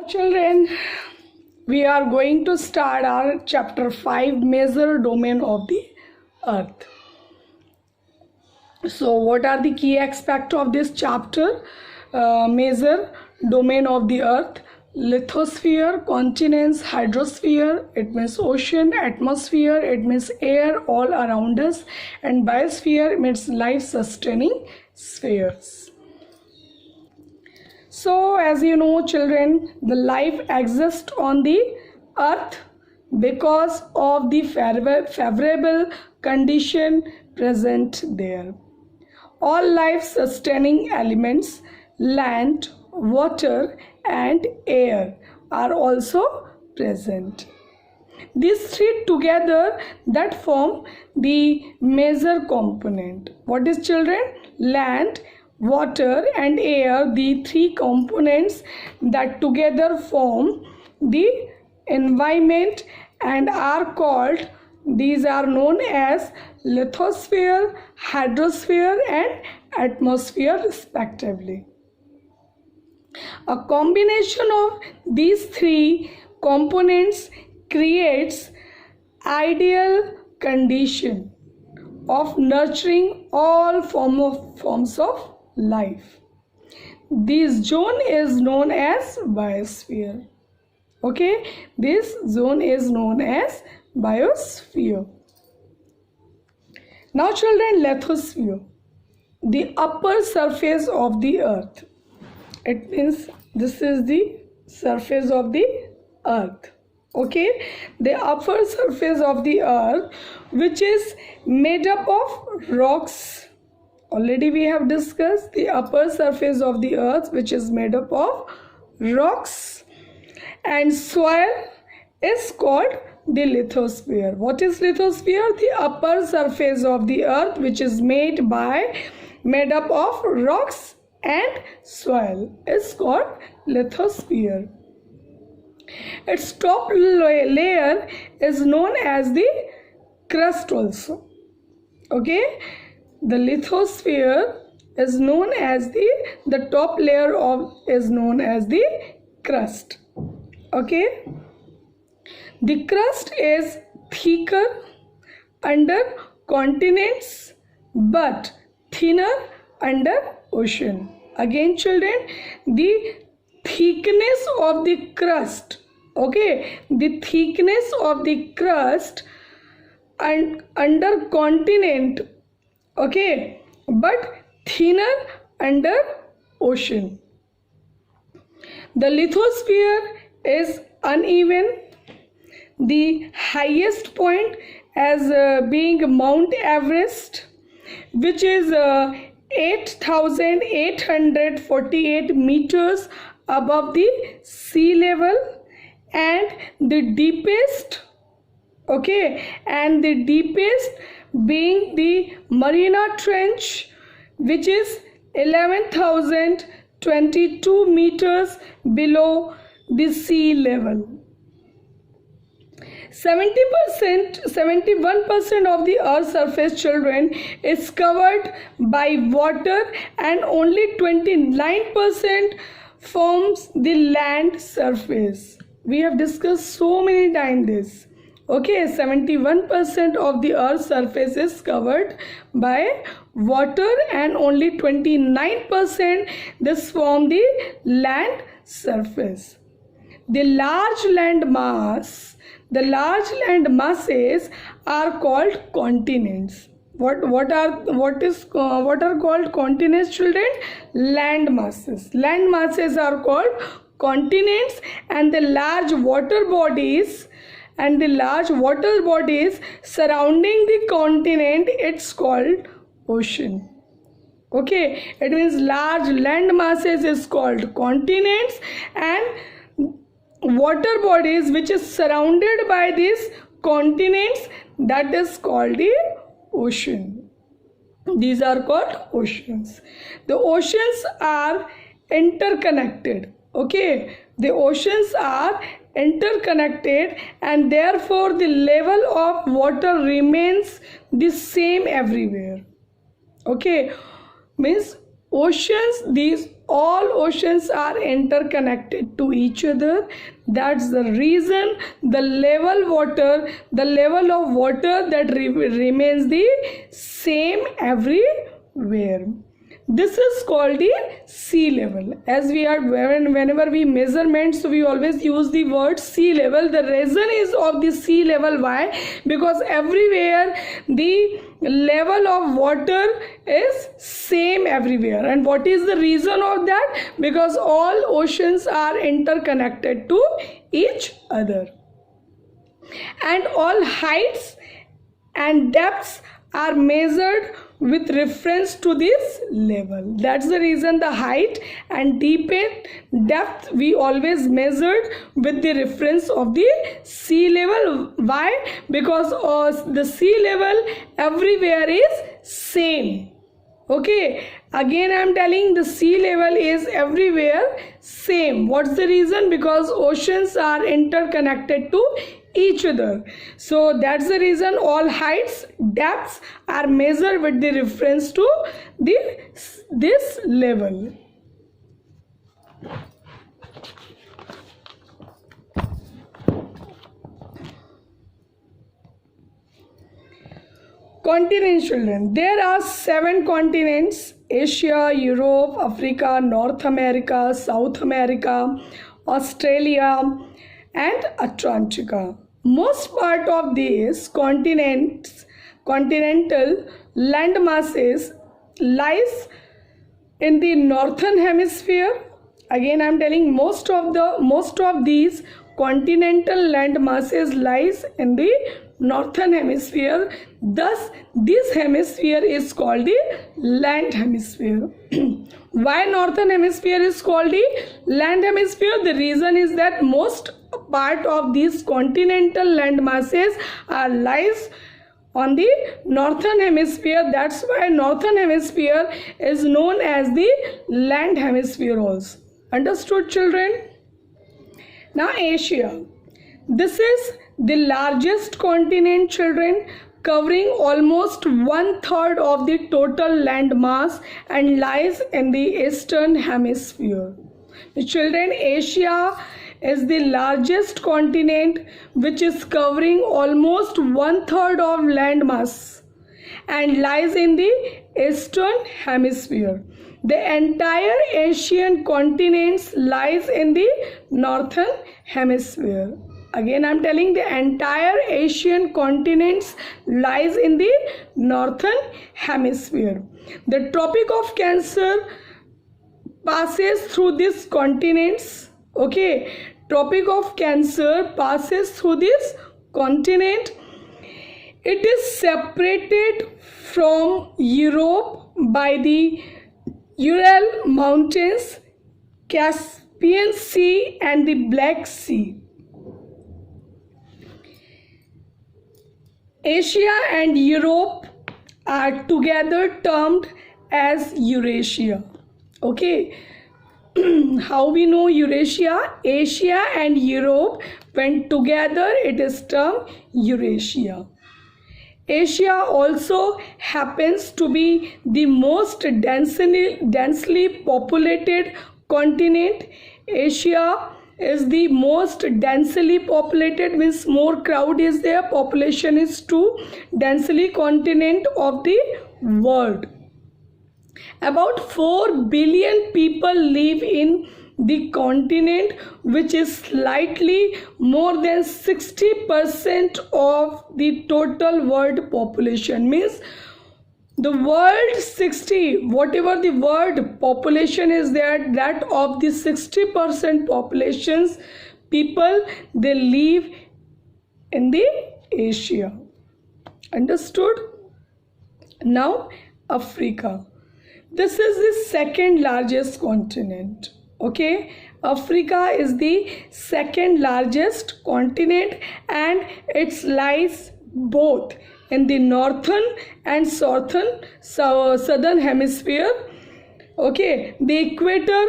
Children, we are going to start our chapter 5, major domain of the earth. So what are the key aspects of this chapter? Major domain of the earth: lithosphere, continents, hydrosphere, it means ocean; atmosphere, it means air all around us; and biosphere means life sustaining spheres. So as you know, children, the life exists on the earth because of the favorable condition present there. All life sustaining elements, land, water and air, are also present. These three together that form the major component. What is, children? Land, water and air, the three components that together form the environment and are called, these are known as lithosphere, hydrosphere and atmosphere respectively. A combination of these three components creates ideal condition of nurturing all forms of life. This zone is known as biosphere. Okay, this zone is known as biosphere. Now children, lithosphere, the upper surface of the earth. It means this is the surface of the earth. Okay, the upper surface of the earth, which is made up of rocks. Already we have discussed the upper surface of the earth, which is made up of rocks and soil, is called the lithosphere. What is lithosphere? The upper surface of the earth which is made up of rocks and soil is called lithosphere. Its top layer is known as the crust also. Okay, the lithosphere is known as the top layer is known as the crust. Okay, the crust is thicker under continents but thinner under ocean. Again children, the thickness of the crust, okay, the thickness of the crust and under continent, okay, but thinner under ocean. The lithosphere is uneven. The highest point as being Mount Everest, which is 8,848 meters above the sea level, and the deepest, okay, and the deepest being the Mariana Trench, which is 11,022 meters below the sea level. 71% of the earth's surface, children, is covered by water and only 29% forms the land surface. We have discussed so many times this. Okay, 71% of the earth's surface is covered by water and only 29% this form the land surface. The large land masses are called continents. What are called continents, children? Land masses. Land masses are called continents, and the large water bodies surrounding the continent, it's called ocean. Okay, it means large land masses is called continents, and water bodies which is surrounded by these continents, that is called the ocean. These are called oceans. The oceans are interconnected. Okay, the oceans are interconnected, and therefore the level of water remains the same everywhere. Okay, means oceans, these all oceans are interconnected to each other. That's the reason the level of water that remains the same everywhere. This is called the sea level. As we are, whenever we measurements, so we always use the word sea level. The reason is of the sea level. Why? Because everywhere the level of water is same everywhere. And what is the reason of that? Because all oceans are interconnected to each other, and all heights and depths are measured with reference to this level. That's the reason the height and depth we always measured with the reference of the sea level. Why? Because the sea level everywhere is same. Okay, again I am telling, the sea level is everywhere same. What's the reason? Because oceans are interconnected to each other. So that's the reason all heights, depths are measured with the reference to this level. Continents, children. There are 7 continents: Asia, Europe, Africa, North America, South America, Australia, and Antarctica. Most part of these continental land masses lies in the northern hemisphere. Again I am telling, most of these continental land masses lies in the northern hemisphere. Thus this hemisphere is called the land hemisphere. Why northern hemisphere is called the land hemisphere? The reason is that most part of these continental land masses lies on the northern hemisphere. That's why northern hemisphere is known as the land hemisphere also. Understood, children? Now Asia. This is the largest continent, children, covering almost 1/3 of the total land mass and lies in the eastern hemisphere. Children, Asia is the largest continent which is covering almost 1/3 of land mass and lies in the eastern hemisphere. The entire Asian continent lies in the northern hemisphere. Again I am telling, the entire Asian continent lies in the northern hemisphere. The Tropic of Cancer passes through these continents. Okay, Tropic of Cancer passes through this continent. It is separated from Europe by the Ural Mountains, Caspian Sea, and the Black Sea. Asia and Europe are together termed as Eurasia. Okay, how we know Eurasia? Asia and Europe, when together, it is termed Eurasia. Asia also happens to be the most densely populated continent. Asia is the most densely populated, means more crowd is there, population is too densely continent of the world. About 4 billion people live in the continent, which is slightly more than 60% of the total world population. Means the world 60, whatever the world population is there, that of the 60% populations people, they live in the Asia. Understood? Now Africa. This is the second largest continent. Okay, Africa is the second largest continent and it lies both in the northern and southern hemisphere. Okay, the equator,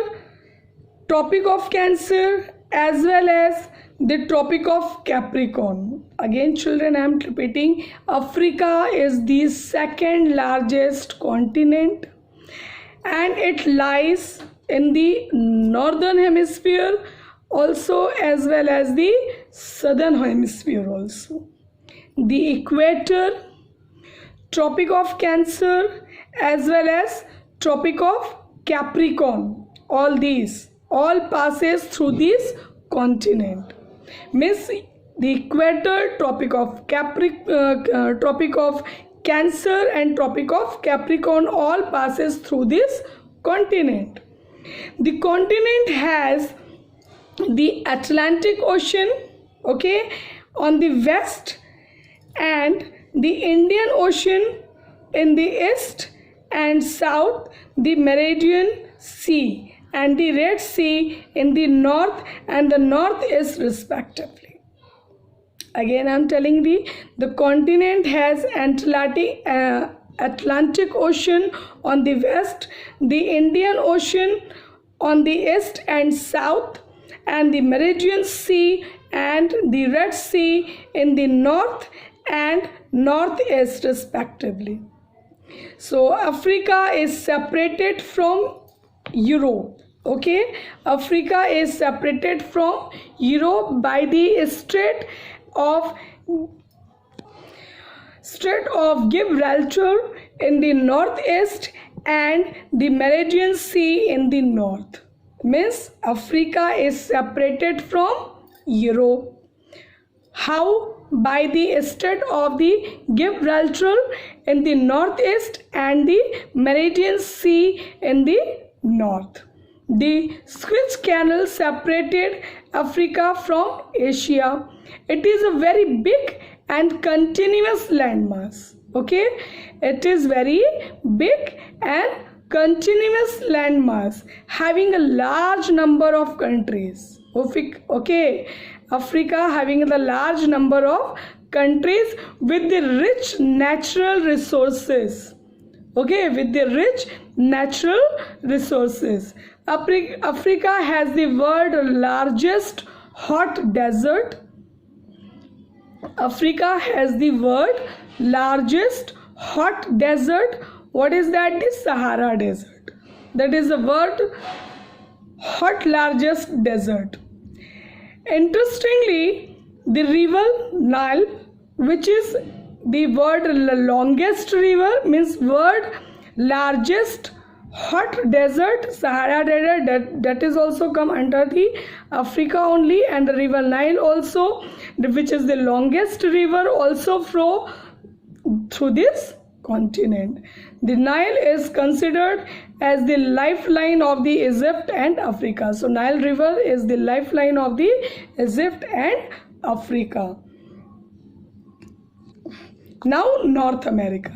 Tropic of Cancer, as well as the Tropic of Capricorn. Again, children, I am repeating, Africa is the second largest continent and it lies in the northern hemisphere also, as well as the southern hemisphere also. The equator, Tropic of Cancer, as well as Tropic of Capricorn, all passes through this continent. Means the equator, Tropic of Cancer and Tropic of Capricorn all passes through this continent. The continent has the Atlantic Ocean, okay, on the west, and the Indian Ocean in the east, and south the Meridian Sea and the Red Sea in the north and the northeast respectively. Again I am telling the continent has Atlantic Ocean on the west, the Indian Ocean on the east and south, and the Meridian Sea and the Red Sea in the north and northeast respectively. So Africa is separated from Europe, okay. Africa is separated from Europe by the Strait of Gibraltar in the northeast and the Meridian Sea in the north. Means Africa is separated from Europe. How? By the Strait of the Gibraltar in the northeast and the Meridian Sea in the north. The Suez Canal separated Africa from Asia. It is a very big and continuous landmass. Okay, it is very big and continuous landmass having a large number of countries. Okay, Africa having a large number of countries with the rich natural resources. Okay, with the rich natural resources. Africa has the world's largest hot desert. Africa has the world's largest hot desert. What is that? The Sahara Desert. That is the world's largest desert. Interestingly, the river Nile, which is the world's longest river, means world largest hot desert, Sahara Desert, that is also come under the Africa only, and the river Nile also, which is the longest river, also flow through this continent. The Nile is considered as the lifeline of the Egypt and Africa. So Nile river is the lifeline of the Egypt and Africa. Now North America.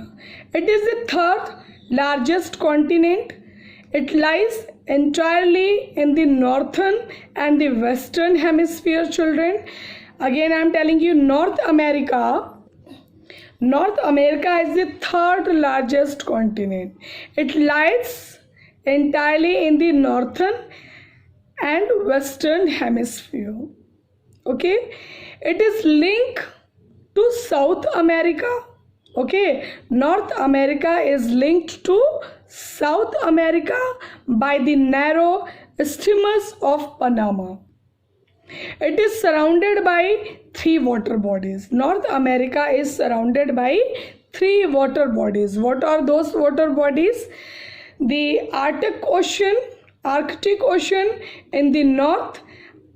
It is the third largest continent. It lies entirely in the northern and the western hemisphere, children. Again I am telling you, North America is the third largest continent. It lies entirely in the northern and western hemisphere. Okay, it is linked to South America. Okay, North America is linked to South America by the narrow isthmus of Panama. It is surrounded by three water bodies. North America is surrounded by three water bodies. What are those water bodies? The Arctic Ocean in the north,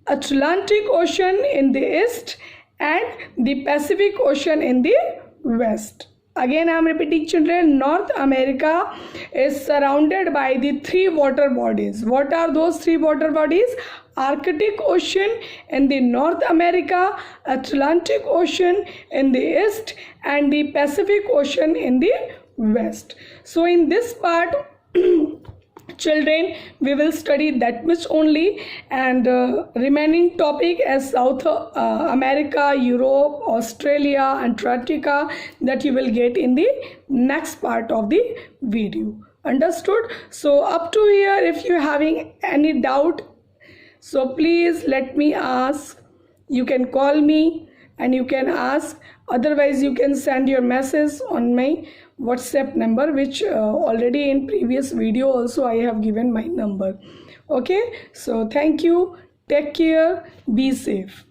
Atlantic Ocean in the east, and the Pacific Ocean in the west. Again I am repeating, children, North America is surrounded by the three water bodies. What are those three water bodies? Arctic Ocean in the North America, Atlantic Ocean in the east, and the Pacific Ocean in the west. So in this part children, we will study that much only, and remaining topic as South America, Europe, Australia, Antarctica, that you will get in the next part of the video. Understood? So up to here, if you having any doubt, so please let me ask. You can call me and you can ask. Otherwise you can send your message on my WhatsApp number, which already in previous video also I have given my number. Okay, so thank you, take care, be safe.